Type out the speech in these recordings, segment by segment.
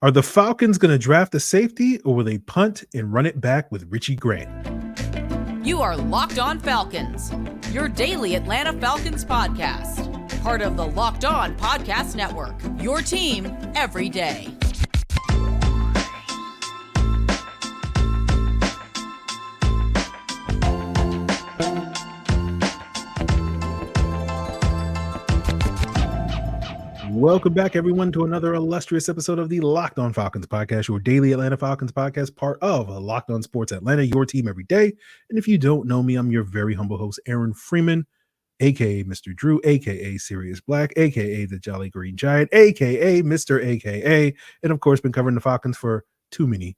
Are the Falcons going to draft a safety, or will they punt and run it back with Richie Grant? You are Locked On Falcons, your daily Atlanta Falcons podcast. Part of the Locked On Podcast Network, your team every day. Welcome back, everyone, to another illustrious episode of the Locked On Falcons podcast, your daily Atlanta Falcons podcast, part of Locked On Sports Atlanta, your team every day. And if you don't know me, I'm your very humble host, Aaron Freeman, a.k.a. Mr. Drew, a.k.a. Sirius Black, a.k.a. the Jolly Green Giant, a.k.a. Mr. a.k.a. And, of course, been covering the Falcons for too many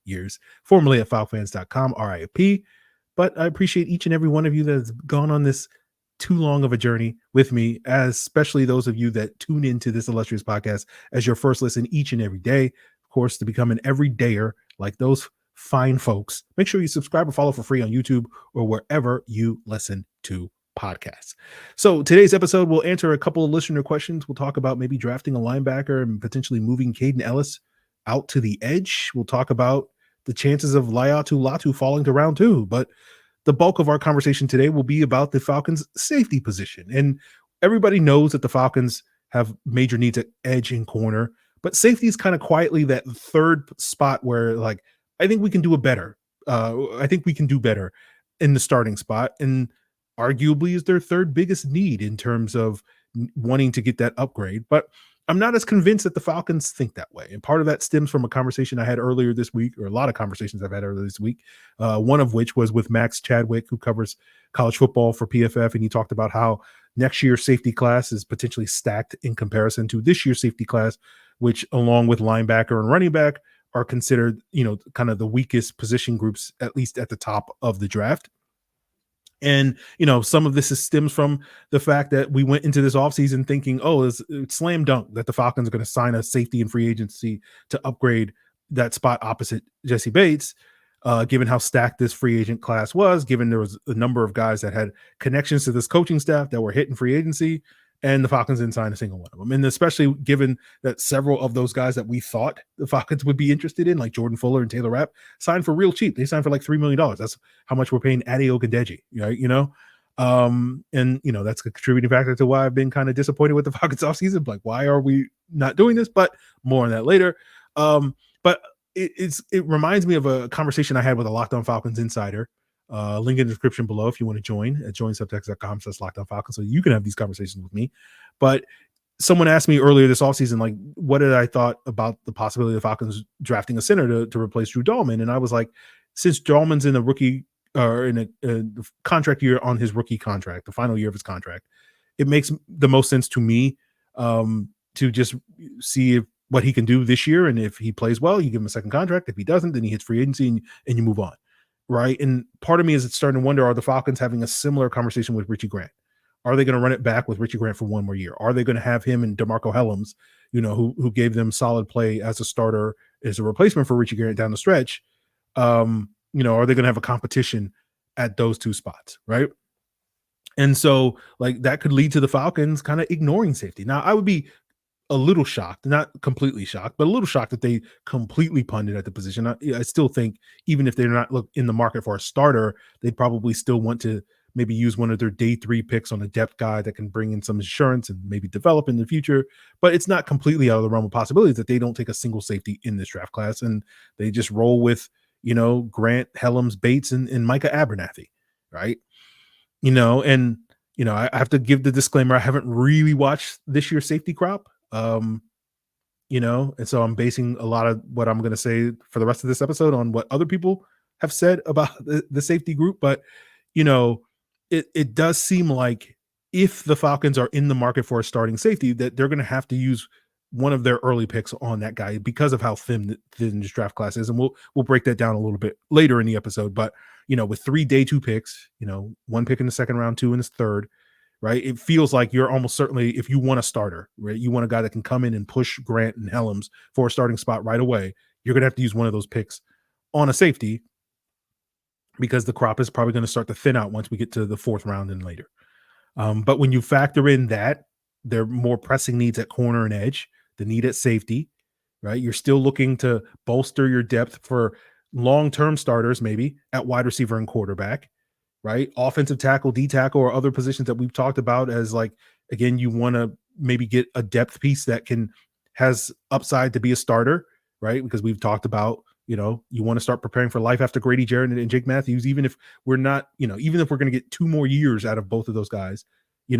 years, formerly at falcfans.com, RIP. But I appreciate each and every one of you that has gone on this too long of a journey with me, especially those of you that tune into this illustrious podcast as your first listen each and every day. Of course, to become an everydayer like those fine folks, make sure you subscribe or follow for free on YouTube or wherever you listen to podcasts. So today's episode, we'll answer a couple of listener questions. We'll talk about maybe drafting a linebacker and potentially moving Kaden Elliss out to the edge. We'll talk about the chances of Laiatu Latu falling to round 2, but the bulk of our conversation today will be about the Falcons' safety position. And everybody knows that the Falcons have major needs at edge and corner, but safety is kind of quietly that third spot where, like, I think we can do it better. I think we can do better in the starting spot, and arguably is their third biggest need in terms of wanting to get that upgrade. But I'm not as convinced that the Falcons think that way. And part of that stems from a conversation I had earlier this week, or a lot of conversations I've had earlier this week, one of which was with Max Chadwick, who covers college football for PFF. And he talked about how next year's safety class is potentially stacked in comparison to this year's safety class, which along with linebacker and running back are considered, kind of the weakest position groups, at least at the top of the draft. And, some of this stems from the fact that we went into this offseason thinking, it's slam dunk that the Falcons are going to sign a safety in free agency to upgrade that spot opposite Jesse Bates, given how stacked this free agent class was, given there was a number of guys that had connections to this coaching staff that were hitting free agency, and the Falcons didn't sign a single one of them. And especially given that several of those guys that we thought the Falcons would be interested in, like Jordan Fuller and Taylor Rapp, signed for real cheap. They signed for like $3 million. That's how much we're paying Adi Ogundeji, right? That's a contributing factor to why I've been kind of disappointed with the Falcons offseason. Like, why are we not doing this? But more on that later. But it reminds me of a conversation I had with a Locked On Falcons insider. Link in the description below if you want to join at joinsubtext.com/LockedOnFalcons, so you can have these conversations with me. But someone asked me earlier this offseason, like, what did I thought about the possibility of the Falcons drafting a center to replace Drew Dahlman? And I was like, since Dahlman's in a rookie or in a contract year on his rookie contract, the final year of his contract, it makes the most sense to me to just see what he can do this year. And if he plays well, you give him a second contract. If he doesn't, then he hits free agency and you move on. Right. And part of me is starting to wonder, are the Falcons having a similar conversation with Richie Grant? Are they going to run it back with Richie Grant for one more year? Are they going to have him and DeMarco Hellams, who gave them solid play as a starter, as a replacement for Richie Grant down the stretch? Are they going to have a competition at those two spots? Right. And so, like, that could lead to the Falcons kind of ignoring safety. Now, I would be a little shocked, not completely shocked, but a little shocked that they completely punted at the position. I still think even if they're not in the market for a starter, they'd probably still want to maybe use one of their day 3 picks on a depth guy that can bring in some insurance and maybe develop in the future. But it's not completely out of the realm of possibilities that they don't take a single safety in this draft class and they just roll with, Grant, Hellams, Bates, and Micah Abernathy, right? I have to give the disclaimer, I haven't really watched this year's safety crop. And so I'm basing a lot of what I'm going to say for the rest of this episode on what other people have said about the safety group. But, it does seem like if the Falcons are in the market for a starting safety, that they're going to have to use one of their early picks on that guy because of how thin this draft class is. And we'll break that down a little bit later in the episode. But, with 3 day 2 picks, 1 pick in the second round, 2 in the third, right? It feels like you're almost certainly, if you want a starter, right, you want a guy that can come in and push Grant and Hellams for a starting spot right away, you're going to have to use one of those picks on a safety because the crop is probably going to start to thin out once we get to the 4th round and later. But when you factor in that, there are more pressing needs at corner and edge, the need at safety, right? You're still looking to bolster your depth for long-term starters, maybe at wide receiver and quarterback, right? Offensive tackle, D tackle, or other positions that we've talked about as like, again, you want to maybe get a depth piece that has upside to be a starter, right? Because we've talked about, you want to start preparing for life after Grady Jarrett and Jake Matthews, even if we're not, even if we're going to get 2 more years out of both of those guys, you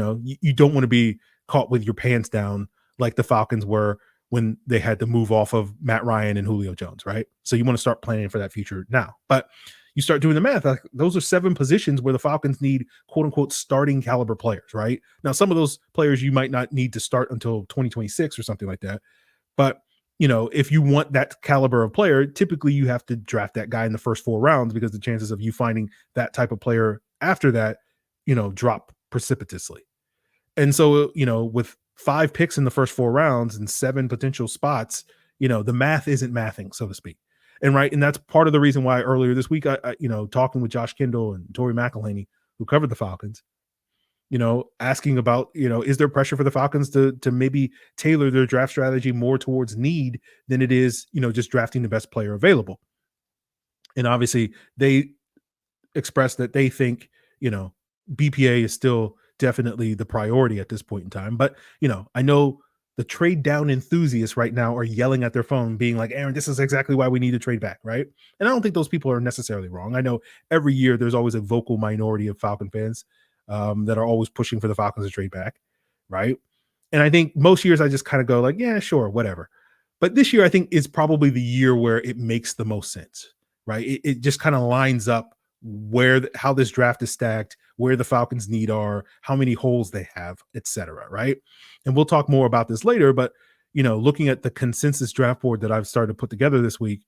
don't want to be caught with your pants down like the Falcons were when they had to move off of Matt Ryan and Julio Jones, right? So you want to start planning for that future now. But you start doing the math, like those are 7 positions where the Falcons need quote unquote starting caliber players, right? Now, some of those players you might not need to start until 2026 or something like that. But, if you want that caliber of player, typically you have to draft that guy in the first 4 rounds because the chances of you finding that type of player after that, drop precipitously. And so, with 5 picks in the first 4 rounds and 7 potential spots, the math isn't mathing, so to speak. And that's part of the reason why earlier this week, I talking with Josh Kendall and Tori McElhaney, who covered the Falcons, asking about, is there pressure for the Falcons to maybe tailor their draft strategy more towards need than it is, just drafting the best player available. And obviously they expressed that they think, BPA is still definitely the priority at this point in time. But, I know the trade down enthusiasts right now are yelling at their phone being like, Aaron, this is exactly why we need to trade back, right? And I don't think those people are necessarily wrong. I know every year there's always a vocal minority of Falcon fans that are always pushing for the Falcons to trade back, right? And I think most years I just kind of go like, yeah, sure, whatever. But this year I think is probably the year where it makes the most sense, right? It just kind of lines up how this draft is stacked, where the Falcons' need are, how many holes they have, etc. Right? And we'll talk more about this later. But looking at the consensus draft board that I've started to put together this week,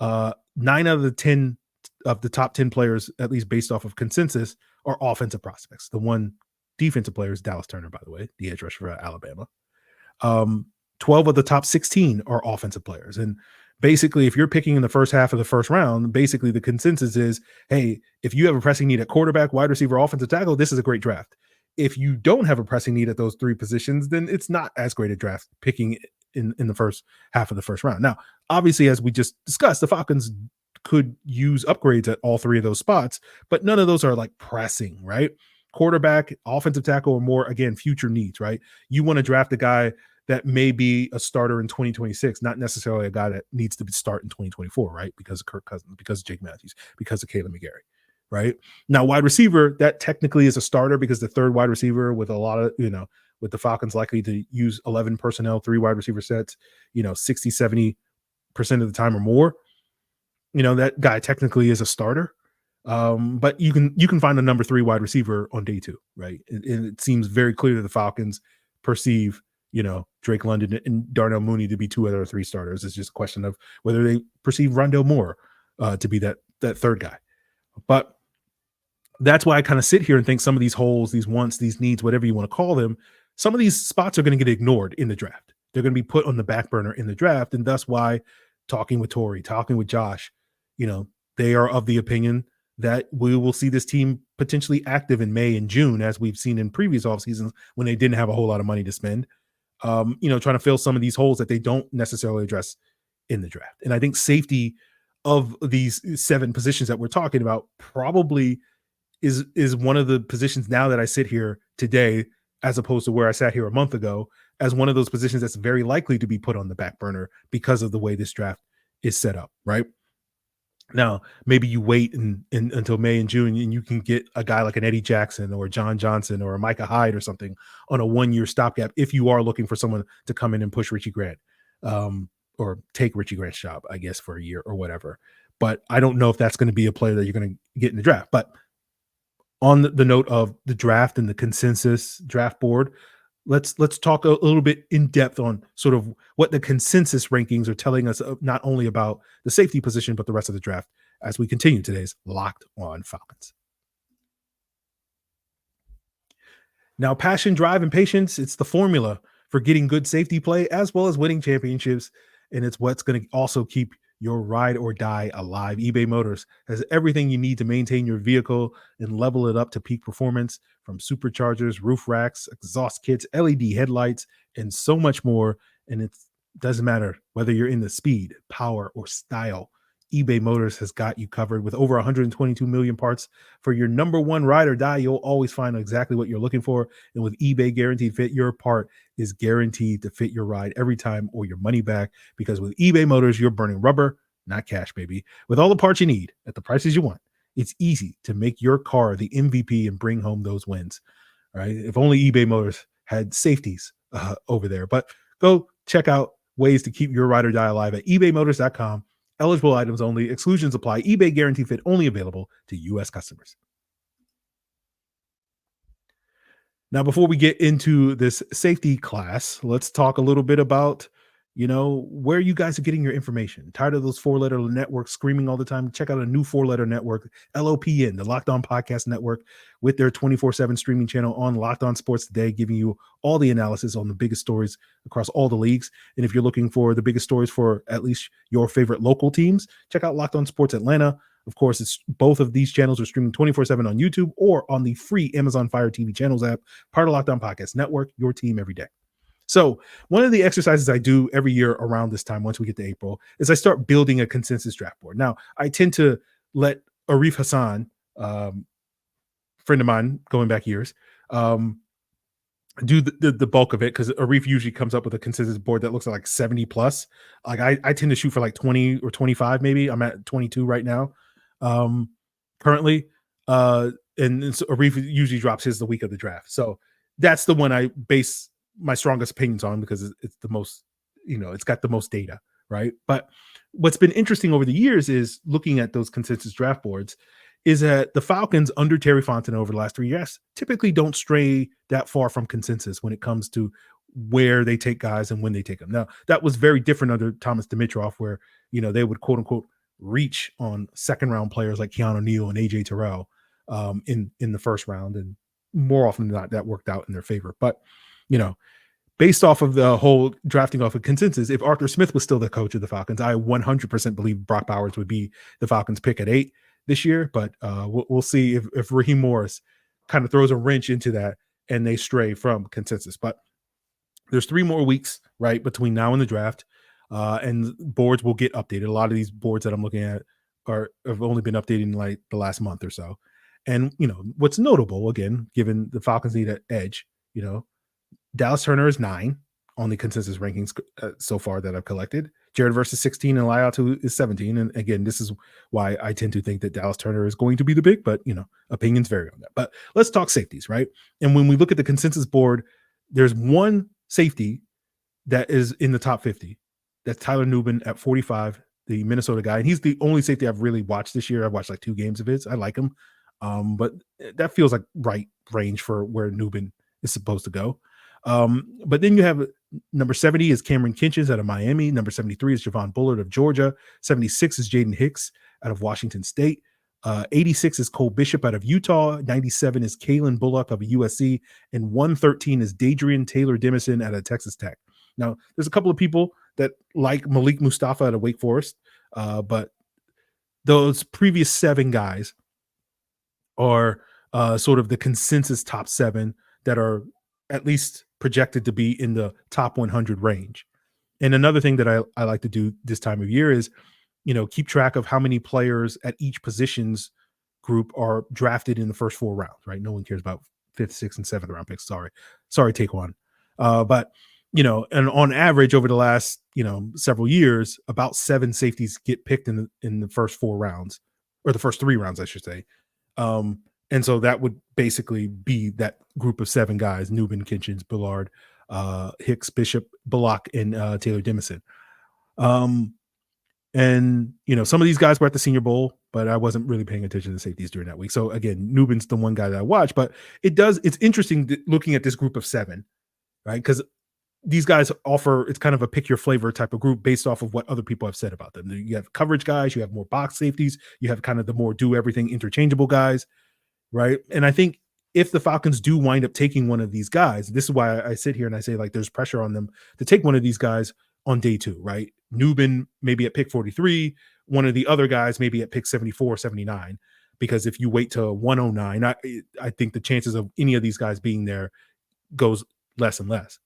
9 out of the 10 of the top 10 players, at least based off of consensus, are offensive prospects. The one defensive player is Dallas Turner, by the way, the edge rusher for Alabama. 12 of the top 16 are offensive players. And basically, if you're picking in the first half of the first round, basically the consensus is, hey, if you have a pressing need at quarterback, wide receiver, offensive tackle, this is a great draft. If you don't have a pressing need at those 3 positions, then it's not as great a draft picking in the first half of the first round. Now, obviously, as we just discussed, the Falcons could use upgrades at all 3 of those spots, but none of those are like pressing, right? Quarterback, offensive tackle, or more, again, future needs, right? You want to draft a guy that may be a starter in 2026, not necessarily a guy that needs to start in 2024, right? Because of Kirk Cousins, because of Jake Matthews, because of Caleb McGarry, right? Now, wide receiver, that technically is a starter because the third wide receiver with a lot of, with the Falcons likely to use 11 personnel, 3 wide receiver sets, 60, 70% of the time or more, that guy technically is a starter. But you can find a number 3 wide receiver on day 2, right? And it seems very clear that the Falcons perceive Drake London and Darnell Mooney to be 2 out of 3 starters. It's just a question of whether they perceive Rondale Moore to be that third guy. But that's why I kind of sit here and think some of these holes, these wants, these needs, whatever you want to call them, some of these spots are going to get ignored in the draft. They're going to be put on the back burner in the draft. And that's why talking with Tori, talking with Josh, they are of the opinion that we will see this team potentially active in May and June, as we've seen in previous off seasons when they didn't have a whole lot of money to spend. Trying to fill some of these holes that they don't necessarily address in the draft. And I think safety of these 7 positions that we're talking about probably is one of the positions now that I sit here today, as opposed to where I sat here a month ago, as one of those positions that's very likely to be put on the back burner because of the way this draft is set up, right? Now, maybe you wait until May and June and you can get a guy like an Eddie Jackson or John Johnson or a Micah Hyde or something on a 1-year stopgap if you are looking for someone to come in and push Richie Grant or take Richie Grant's job, I guess, for a year or whatever. But I don't know if that's going to be a player that you're going to get in the draft. But on the note of the draft and the consensus draft board, let's talk a little bit in depth on sort of what the consensus rankings are telling us, not only about the safety position, but the rest of the draft as we continue today's Locked On Falcons. Now, passion, drive, and patience, it's the formula for getting good safety play as well as winning championships. And it's what's going to also keep your ride or die alive. eBay Motors has everything you need to maintain your vehicle and level it up to peak performance, from superchargers, roof racks, exhaust kits, LED headlights, and so much more. And it's Doesn't matter whether you're in the speed, power, or style. eBay Motors has got you covered with over 122 million parts for your number one ride or die. You'll always find exactly what you're looking for. And with eBay Guaranteed Fit, your part is guaranteed to fit your ride every time or your money back. Because with eBay Motors, you're burning rubber, not cash, baby. With all the parts you need at the prices you want, it's easy to make your car the MVP and bring home those wins. All right. If only eBay Motors had safeties over there. But go check out ways to keep your ride or die alive at ebaymotors.com. Eligible items only. Exclusions apply. eBay Guarantee Fit only available to U.S. customers. Now, before we get into this safety class, let's talk a little bit about, where you guys are getting your information. Tired of those four-letter networks screaming all the time? Check out a new four-letter network, LOPN, the Locked On Podcast Network, with their 24/7 streaming channel on Locked On Sports Today, giving you all the analysis on the biggest stories across all the leagues. And if you're looking for the biggest stories for at least your favorite local teams, check out Locked On Sports Atlanta. Of course, it's both of these channels are streaming 24/7 on YouTube or on the free Amazon Fire TV channels app, part of Locked On Podcast Network, your team every day. So one of the exercises I do every year around this time, once we get to April, is I start building a consensus draft board. Now, I tend to let Arif Hassan, friend of mine going back years, do the bulk of it, because Arif usually comes up with a consensus board that looks like 70 plus. Like I tend to shoot for like 20 or 25, maybe. I'm at 22 right now, currently. And so Arif usually drops his the week of the draft. So that's the one I base my strongest opinions on, because it's the most, it's got the most data, right? But what's been interesting over the years is looking at those consensus draft boards is that the Falcons under Terry Fontenot over the last 3 years typically don't stray that far from consensus when it comes to where they take guys and when they take them. Now, that was very different under Thomas Dimitroff, where, they would quote unquote reach on second round players like Keanu Neal and AJ Terrell in the first round. And more often than not, that worked out in their favor. But, based off of the whole drafting off of consensus, if Arthur Smith was still the coach of the Falcons, I 100% believe Brock Bowers would be the Falcons pick at 8 this year. But we'll see if Raheem Morris kind of throws a wrench into that and they stray from consensus. But there's 3 more weeks, right, between now and the draft, and boards will get updated. A lot of these boards that I'm looking at have only been updated in like the last month or so. And, what's notable, again, given the Falcons need an edge, Dallas Turner is 9 on the consensus rankings so far that I've collected. Jared Verse is 16 and Laiatu is 17. And again, this is why I tend to think that Dallas Turner is going to be the big, but opinions vary on that. But let's talk safeties, right? And when we look at the consensus board, there's one safety that is in the top 50. That's Tyler Nubin at 45, the Minnesota guy. And he's the only safety I've really watched this year. I've watched like 2 games of his. I like him. But that feels like right range for where Nubin is supposed to go. But then you have number 70 is Cameron Kinchens out of Miami. Number 73 is Javon Bullard of Georgia. 76 is Jaden Hicks out of Washington State. 86 is Cole Bishop out of Utah. 97 is Kalen Bullock of USC. And 113 is Dadrian Taylor Dimison out of Texas Tech. Now, there's a couple of people that like Malik Mustafa out of Wake Forest, but those previous 7 guys are sort of the consensus top 7 that are at least projected to be in the top 100 range. And another thing that I like to do this time of year is, keep track of how many players at each positions group are drafted in the first 4 rounds, right? No one cares about 5th, 6th, and 7th round picks. Sorry, Taquan. But, and on average over the last, several years, about 7 safeties get picked in the first 4 rounds, or the first 3 rounds, I should say. And so that would basically be that group of 7 guys: Nubin, Kinchens, Bullard, Hicks, Bishop, Bullock, and Taylor Dimison. And, some of these guys were at the Senior Bowl, but I wasn't really paying attention to safeties during that week. So again, Nubin's the one guy that I watch, but it's interesting looking at this group of 7, right? Because these guys it's kind of a pick your flavor type of group based off of what other people have said about them. You have coverage guys, you have more box safeties, you have kind of the more do everything interchangeable guys, right? And I think if the Falcons do wind up taking one of these guys, this is why I sit here and I say, like, there's pressure on them to take one of these guys on day 2, right? Nubin maybe at pick 43, one of the other guys maybe at pick 74, 79, because if you wait to 109, I think the chances of any of these guys being there goes less and less.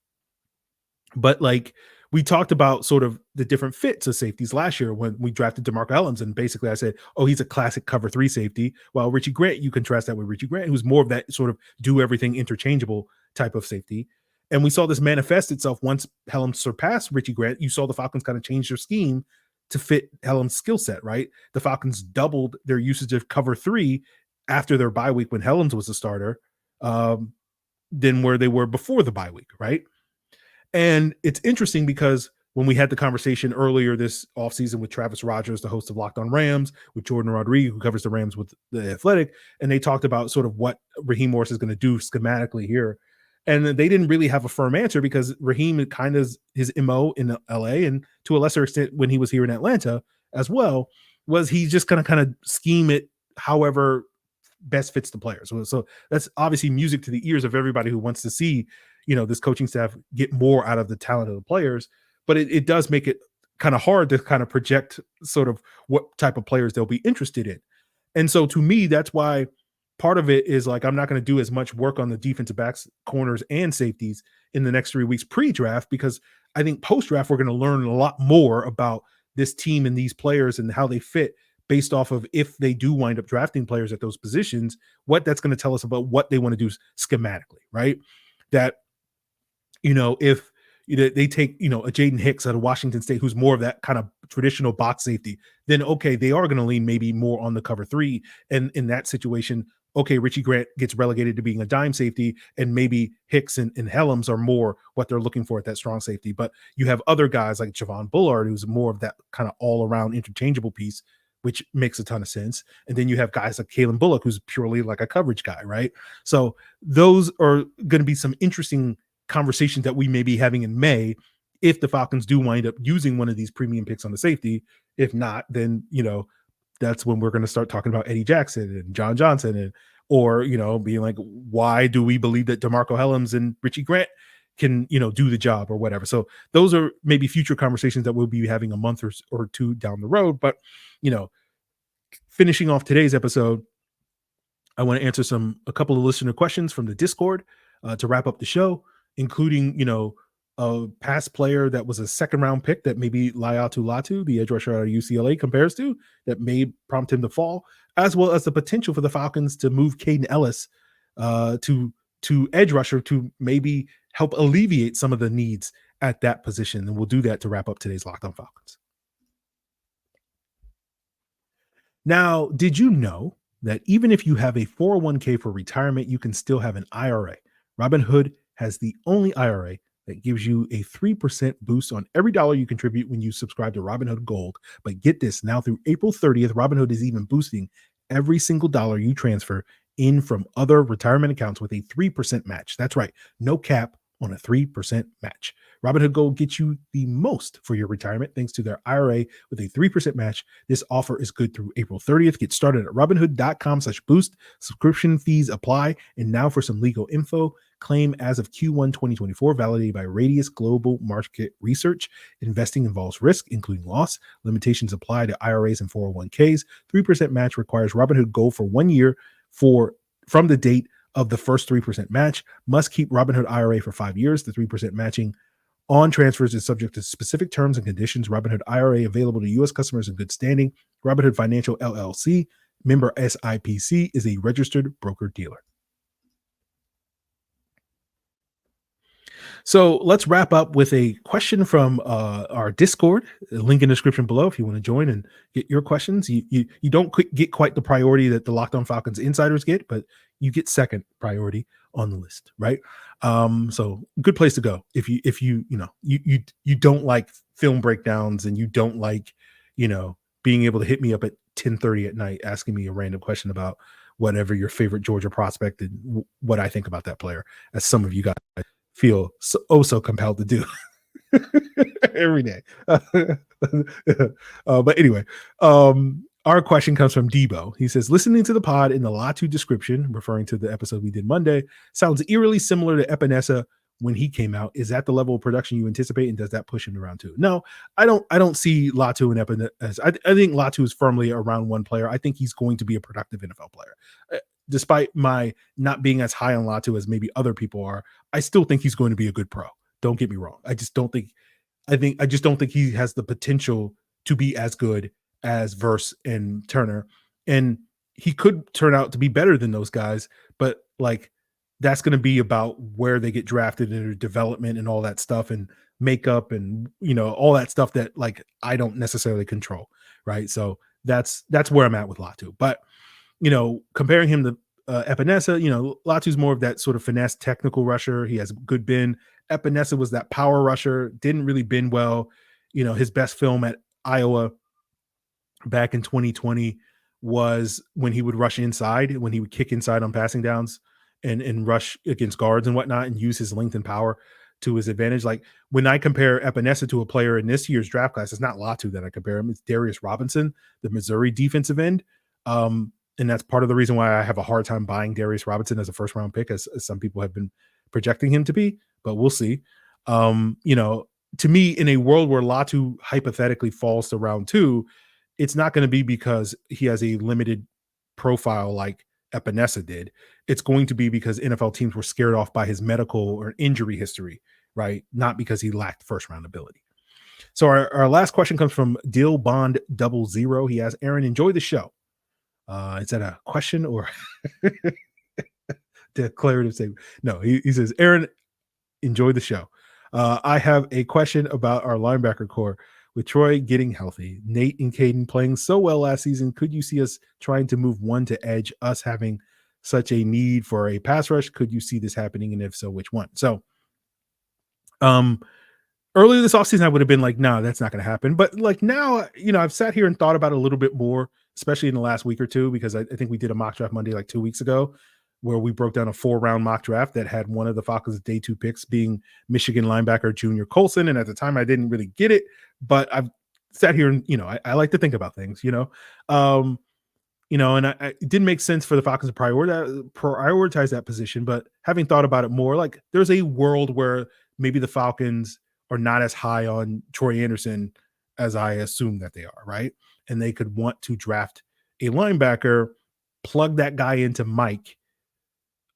But like we talked about sort of the different fits of safeties last year when we drafted DeMarco Hellams. And basically I said, oh, he's a classic cover 3 safety. While Richie Grant, you contrast that with Richie Grant, who's more of that sort of do everything interchangeable type of safety. And we saw this manifest itself once Hellams surpassed Richie Grant. You saw the Falcons kind of change their scheme to fit Hellams' skill set, right? The Falcons doubled their usage of cover 3 after their bye week when Hellams was a starter than where they were before the bye week, right? And it's interesting because when we had the conversation earlier this offseason with Travis Rogers, the host of Locked on Rams, with Jordan Rodriguez, who covers the Rams with The Athletic, and they talked about sort of what Raheem Morris is going to do schematically here. And they didn't really have a firm answer because Raheem kind of his MO in LA, and to a lesser extent when he was here in Atlanta as well, was he just going to kind of scheme it however best fits the players. So that's obviously music to the ears of everybody who wants to see, this coaching staff get more out of the talent of the players. But it does make it kind of hard to kind of project sort of what type of players they'll be interested in. And so to me, that's why part of it is like, I'm not going to do as much work on the defensive backs, corners, and safeties in the next 3 weeks pre-draft, because I think post-draft, we're going to learn a lot more about this team and these players and how they fit based off of if they do wind up drafting players at those positions, what that's going to tell us about what they want to do schematically, right? That, if they take, a Jaden Hicks out of Washington State, who's more of that kind of traditional box safety, then okay, they are going to lean maybe more on the cover 3. And in that situation, okay, Richie Grant gets relegated to being a dime safety, and maybe Hicks and Hellams are more what they're looking for at that strong safety. But you have other guys like Javon Bullard, who's more of that kind of all-around interchangeable piece, which makes a ton of sense. And then you have guys like Kalen Bullock, who's purely like a coverage guy, right? So those are going to be some interesting conversations that we may be having in May if the Falcons do wind up using one of these premium picks on the safety. If not, then, that's when we're going to start talking about Eddie Jackson and John Johnson or being like, why do we believe that DeMarco Hellams and Richie Grant can, do the job or whatever. So those are maybe future conversations that we'll be having a month or two down the road. But, finishing off today's episode, I want to answer a couple of listener questions from the Discord to wrap up the show, including, a past player that was a second round pick that maybe Laiatu Latu, the edge rusher out of UCLA, compares to, that may prompt him to fall, as well as the potential for the Falcons to move Kaden Elliss to edge rusher to maybe help alleviate some of the needs at that position. And we'll do that to wrap up today's Locked on Falcons. Now, did you know that even if you have a 401k for retirement, you can still have an IRA? Robinhood has the only IRA that gives you a 3% boost on every dollar you contribute when you subscribe to Robinhood Gold. But get this, now through April 30th, Robinhood is even boosting every single dollar you transfer in from other retirement accounts with a 3% match. That's right, no cap on a 3% match. Robinhood Gold gets you the most for your retirement thanks to their IRA with a 3% match. This offer is good through April 30th. Get started at robinhood.com/boost. Subscription fees apply. And now for some legal info. Claim as of Q1 2024, validated by Radius Global Market Research. Investing involves risk, including loss. Limitations apply to IRAs and 401ks. 3% match requires Robinhood Gold for 1 year from the date of the first 3% match. Must keep Robinhood IRA for 5 years. The 3% matching on transfers is subject to specific terms and conditions. Robinhood IRA available to U.S. customers in good standing. Robinhood Financial LLC, member SIPC, is a registered broker-dealer. So let's wrap up with a question from our Discord. Link in the description below if you want to join and get your questions. You don't get quite the priority that the Locked on Falcons insiders get, but you get second priority on the list, right? So good place to go if you don't like film breakdowns and you don't like being able to hit me up at 10:30 at night asking me a random question about whatever your favorite Georgia prospect and what I think about that player, as some of you guys feel so compelled to do every day. But anyway, our question comes from Debo. He says, listening to the pod in the Latu description, referring to the episode we did Monday, sounds eerily similar to Epinesa when he came out. Is that the level of production you anticipate, and does that push him to round 2? No, I don't see Latu and Epinesa. I think Latu is firmly a round 1 player. I think he's going to be a productive NFL player. Despite my not being as high on Latu as maybe other people are, I still think he's going to be a good pro. Don't get me wrong. I just don't think I just don't think he has the potential to be as good as Verse and Turner. And he could turn out to be better than those guys, but like that's going to be about where they get drafted and their development and all that stuff and makeup and all that stuff that like I don't necessarily control, right? So that's where I'm at with Latu. But comparing him to Epinesa, Latu's more of that sort of finesse technical rusher. He has good bend. Epinesa was that power rusher, didn't really bend well. His best film at Iowa back in 2020 was when he would rush inside, when he would kick inside on passing downs and rush against guards and whatnot and use his length and power to his advantage. Like when I compare Epinesa to a player in this year's draft class, it's not Latu that I compare him. It's Darius Robinson, the Missouri defensive end. And that's part of the reason why I have a hard time buying Darius Robinson as a first round pick, as some people have been projecting him to be, but we'll see. To me, in a world where Latu hypothetically falls to round 2, it's not going to be because he has a limited profile like Epinesa did. It's going to be because NFL teams were scared off by his medical or injury history, right? Not because he lacked first round ability. So our last question comes from Dill Bond 00. He asks, Aaron, enjoy the show. Is that a question or declarative statement? No, he says, Aaron, enjoy the show. I have a question about our linebacker core. With Troy getting healthy, Nate and Kaden playing so well last season, could you see us trying to move one to edge, us having such a need for a pass rush? Could you see this happening? And if so, which one? So earlier this offseason, I would have been like, no, that's not going to happen. But like now, I've sat here and thought about it a little bit more, especially in the last week or two, because I think we did a mock draft Monday like 2 weeks ago, where we broke down a 4-round mock draft that had one of the Falcons' day 2 picks being Michigan linebacker Junior Colson. And at the time, I didn't really get it, but I've sat here and, I like to think about things, and it didn't make sense for the Falcons to prioritize that position. But having thought about it more, like there's a world where maybe the Falcons are not as high on Troy Anderson as I assume that they are, right? And they could want to draft a linebacker, plug that guy into Mike,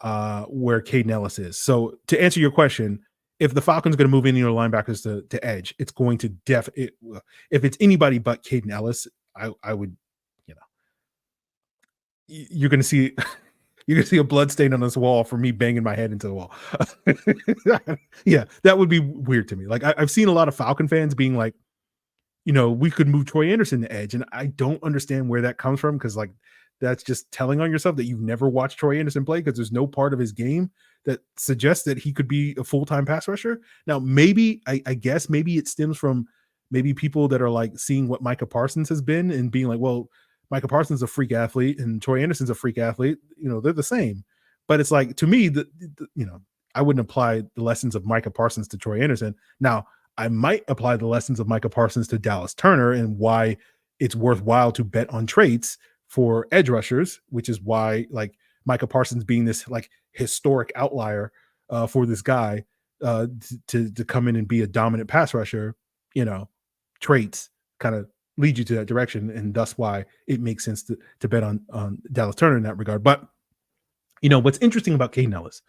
where Kaden Elliss is. So to answer your question, if the Falcons are going to move any of their linebackers to edge, it's going to if it's anybody but Kaden Elliss, I would, you're going to see you're going to see a blood stain on this wall for me banging my head into the wall. Yeah, that would be weird to me. Like I've seen a lot of Falcon fans being like, we could move Troy Anderson to edge, and I don't understand where that comes from, because like that's just telling on yourself that you've never watched Troy Anderson play, because there's no part of his game that suggests that he could be a full-time pass rusher. Now, maybe, I guess maybe it stems from maybe people that are like seeing what Micah Parsons has been and being like, well, Micah Parsons is a freak athlete and Troy Anderson's a freak athlete. They're the same. But it's like, to me, I wouldn't apply the lessons of Micah Parsons to Troy Anderson. Now, I might apply the lessons of Micah Parsons to Dallas Turner and why it's worthwhile to bet on traits for edge rushers, which is why like Micah Parsons being this like historic outlier for this guy to come in and be a dominant pass rusher, traits kind of lead you to that direction. And thus why it makes sense to bet on Dallas Turner in that regard. But, what's interesting about Kaden Elliss,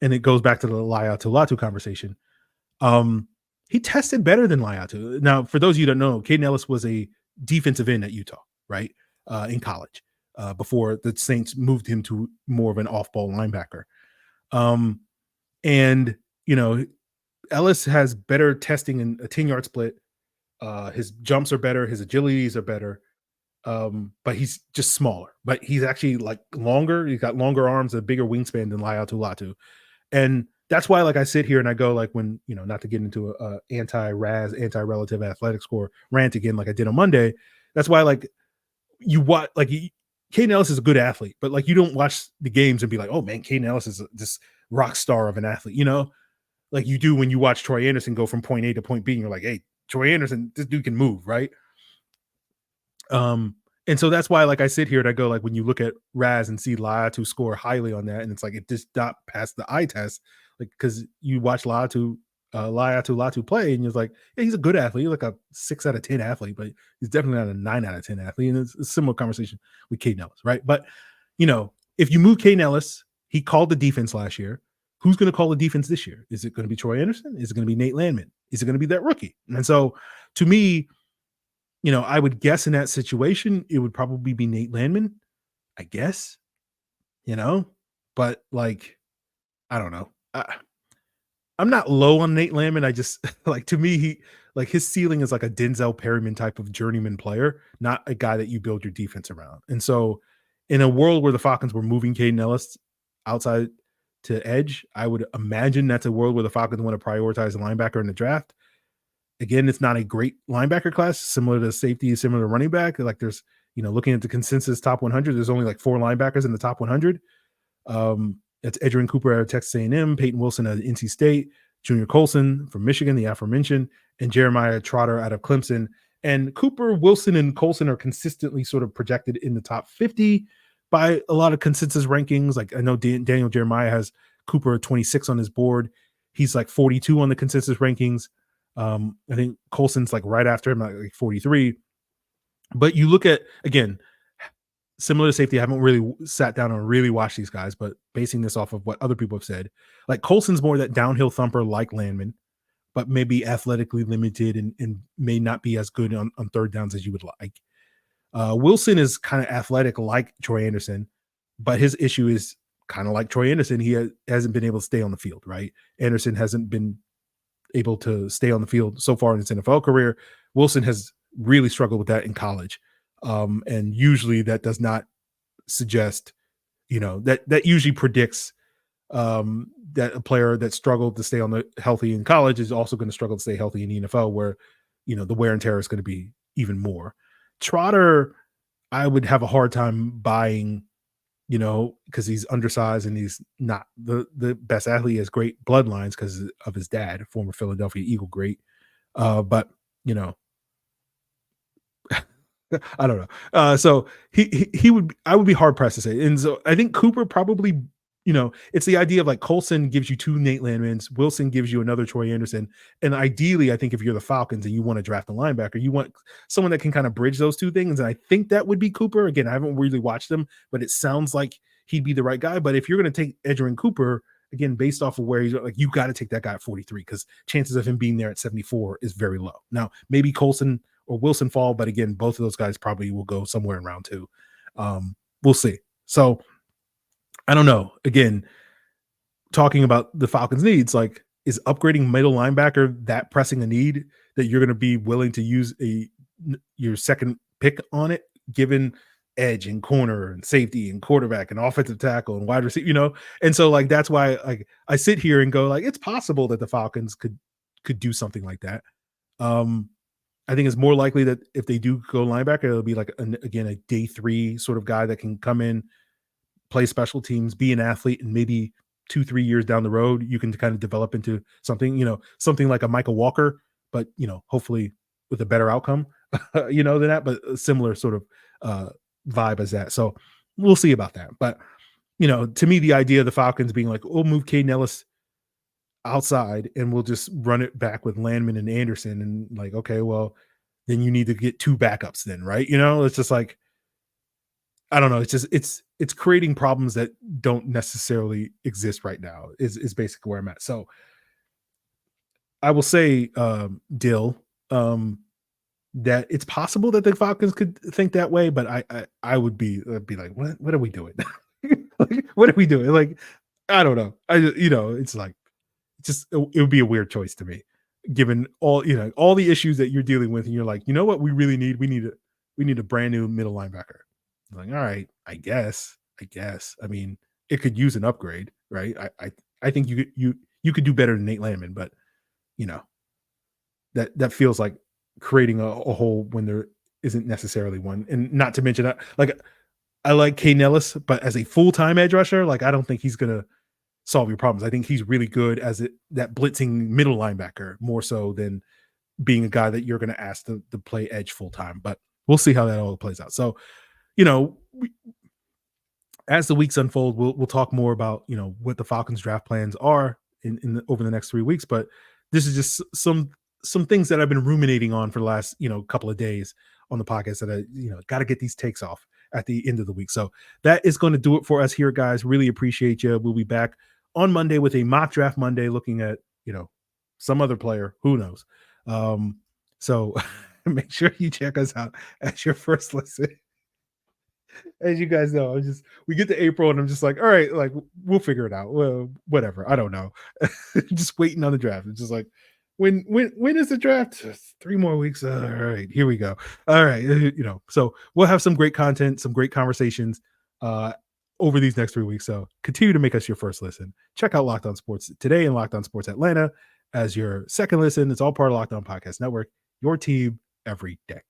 and it goes back to the Laiatu Latu conversation, he tested better than Laiatu. Now, for those of you who don't know, Kaden Elliss was a defensive end at Utah, right? In college, before the Saints moved him to more of an off-ball linebacker. And, Ellis has better testing in a 10-yard split. His jumps are better. His agilities are better. But he's just smaller. But he's actually like longer. He's got longer arms, a bigger wingspan than Laiatu Latu. And that's why, like, I sit here and I go, like, when, not to get into a anti-relative athletic score rant again, like I did on Monday. That's why, like, you watch, like, Kaden Elliss is a good athlete, but like, you don't watch the games and be like, oh man, Kaden Elliss is this rock star of an athlete, like you do when you watch Troy Anderson go from point A to point B, and you're like, hey, Troy Anderson, this dude can move, right? And so that's why, like, I sit here and I go, like, when you look at Raz and see Laiatu score highly on that, and it's like it just not passed the eye test, like, because you watch Laiatu Latu play, and you're like, yeah, he's a good athlete, he's like a 6 out of 10 athlete, but he's definitely not a 9 out of 10 athlete. And it's a similar conversation with Kaden Elliss, right? But if you move Kaden Elliss, he called the defense last year. who's going to call the defense this year? Is it going to be Troy Anderson? Is it going to be Nate Landman? Is it going to be that rookie? And so to me, I would guess in that situation, it would probably be Nate Landman, I guess, but like, I don't know. I'm not low on Nate Landman. I just like, to me, his ceiling is like a Denzel Perryman type of journeyman player, not a guy that you build your defense around. And so in a world where the Falcons were moving Kaden Elliss outside to edge, I would imagine that's a world where the Falcons want to prioritize a linebacker in the draft. Again, it's not a great linebacker class, similar to safety, similar to running back. Like there's, looking at the consensus top 100, there's only like 4 linebackers in the top 100. That's Edgerrin Cooper out of Texas A&M, Peyton Wilson out of NC State, Junior Colson from Michigan, the aforementioned, and Jeremiah Trotter out of Clemson. And Cooper, Wilson, and Colson are consistently sort of projected in the top 50 by a lot of consensus rankings. Like I know Daniel Jeremiah has Cooper 26 on his board. He's like 42 on the consensus rankings. I think Colson's like right after him, like 43. But you look at, again, similar to safety, I haven't really sat down and really watched these guys, but basing this off of what other people have said, like Colson's more that downhill thumper like Landman, but maybe athletically limited and may not be as good on third downs as you would like. Wilson is kind of athletic like Troy Anderson, but his issue is kind of like Troy Anderson. He hasn't been able to stay on the field, right? Anderson hasn't been able to stay on the field so far in his NFL career. Wilson has really struggled with that in college. And usually that does not suggest, that usually predicts that a player that struggled to stay on the healthy in college is also going to struggle to stay healthy in the NFL, where, the wear and tear is going to be even more. Trotter, I would have a hard time buying, because he's undersized and he's not the best athlete. He has great bloodlines because of his dad, former Philadelphia Eagle great. But, I don't know. So I would be hard pressed to say. And so I think Cooper probably, it's the idea of like Colson gives you 2 Nate Landmans, Wilson gives you another Troy Anderson. And ideally, I think if you're the Falcons and you want to draft a linebacker, you want someone that can kind of bridge those 2 things. And I think that would be Cooper. Again, I haven't really watched him, but it sounds like he'd be the right guy. But if you're going to take Edgerrin Cooper, again, based off of where he's like, you got to take that guy at 43 because chances of him being there at 74 is very low. Now, maybe Colson or Wilson fall, but again, both of those guys probably will go somewhere in round 2. We'll see. So I don't know. Again, talking about the Falcons' needs, like, is upgrading middle linebacker that pressing a need that you're going to be willing to use your second pick on it, given edge and corner and safety and quarterback and offensive tackle and wide receiver, And so like that's why like I sit here and go like it's possible that the Falcons could do something like that. I think it's more likely that if they do go linebacker, it'll be like a day 3 sort of guy that can come in, play special teams, be an athlete, and maybe 2-3 years down the road, you can kind of develop into something, something like a Michael Walker, but, hopefully with a better outcome, than that, but a similar sort of vibe as that. So we'll see about that. But, to me, the idea of the Falcons being like, we'll move Kaden Elliss outside and we'll just run it back with Landman and Anderson and like, okay, well, then you need to get 2 backups then, right? It's just like, I don't know. It's just, it's creating problems that don't necessarily exist right now is basically where I'm at. So I will say, Dill, that it's possible that the Falcons could think that way, but I would be like, what are we doing? Like, what are we doing? Like, I don't know. It's like, it would be a weird choice to me, given all the issues that you're dealing with. And you're like, you know what we really need? We need a brand new middle linebacker. I'm like, all right, I guess. I mean, it could use an upgrade, right? I think you could do better than Nate Landman, but that feels like creating a hole when there isn't necessarily one. And not to mention that, like, I like Kaden Elliss, but as a full-time edge rusher, like, I don't think he's gonna solve your problems. I think he's really good as that blitzing middle linebacker, more so than being a guy that you're going to ask to play edge full time. But we'll see how that all plays out. So, as the weeks unfold, we'll talk more about what the Falcons draft plans are over the next 3 weeks. But this is just some things that I've been ruminating on for the last couple of days on the podcast that I got to get these takes off at the end of the week. So that is going to do it for us here, guys. Really appreciate you. We'll be back on Monday with a mock draft Monday, looking at, some other player, who knows. So make sure you check us out as your first listen. As you guys know, we get to April and I'm just like, all right, like we'll figure it out. Well, whatever. I don't know. Just waiting on the draft. It's just like, when is the draft? 3 more weeks. All right, here we go. All right, so we'll have some great content, some great conversations over these next 3 weeks. So continue to make us your first listen. Check out Locked On Sports today and Locked On Sports Atlanta as your second listen. It's all part of Locked On Podcast Network, your team every day.